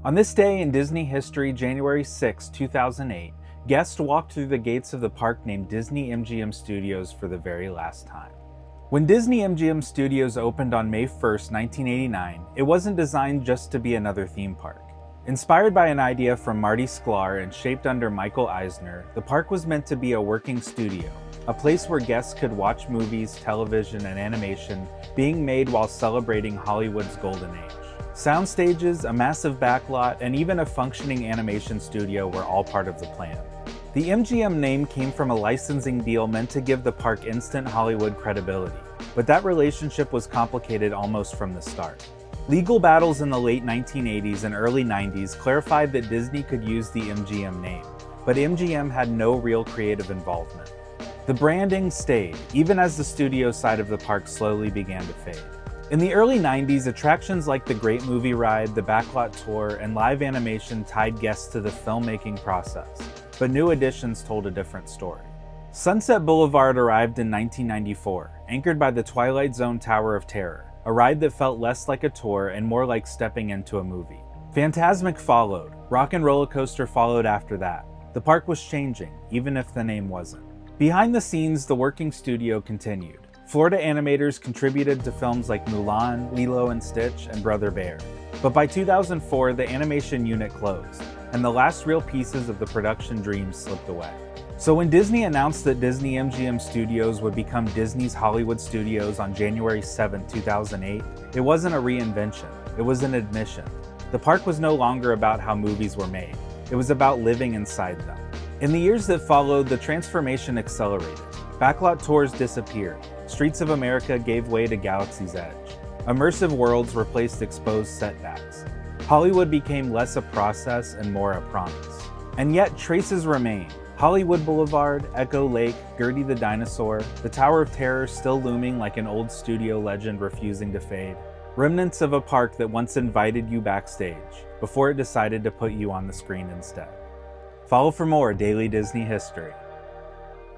On this day in Disney history, January 6, 2008, guests walked through the gates of the park named Disney MGM Studios for the very last time. When Disney MGM Studios opened on May 1, 1989, it wasn't designed just to be another theme park. Inspired by an idea from Marty Sklar and shaped under Michael Eisner, the park was meant to be a working studio, a place where guests could watch movies, television, and animation being made while celebrating Hollywood's golden age. Sound stages, a massive backlot, and even a functioning animation studio were all part of the plan. The MGM name came from a licensing deal meant to give the park instant Hollywood credibility, but that relationship was complicated almost from the start. Legal battles in the late 1980s and early 90s clarified that Disney could use the MGM name, but MGM had no real creative involvement. The branding stayed, even as the studio side of the park slowly began to fade. In the early 90s, attractions like the Great Movie Ride, the Backlot Tour, and live animation tied guests to the filmmaking process, but new additions told a different story. Sunset Boulevard arrived in 1994, anchored by the Twilight Zone Tower of Terror, a ride that felt less like a tour and more like stepping into a movie. Fantasmic followed, Rock and Roller Coaster followed after that. The park was changing, even if the name wasn't. Behind the scenes, the working studio continued. Florida animators contributed to films like Mulan, Lilo and Stitch, and Brother Bear. But by 2004, the animation unit closed, and the last real pieces of the production dream slipped away. So when Disney announced that Disney MGM Studios would become Disney's Hollywood Studios on January 7, 2008, it wasn't a reinvention, it was an admission. The park was no longer about how movies were made, it was about living inside them. In the years that followed, the transformation accelerated. Backlot tours disappeared. Streets of America gave way to Galaxy's Edge. Immersive worlds replaced exposed setbacks. Hollywood became less a process and more a promise. And yet traces remain. Hollywood Boulevard, Echo Lake, Gertie the Dinosaur, the Tower of Terror still looming like an old studio legend refusing to fade. Remnants of a park that once invited you backstage, before it decided to put you on the screen instead. Follow for more Daily Disney History.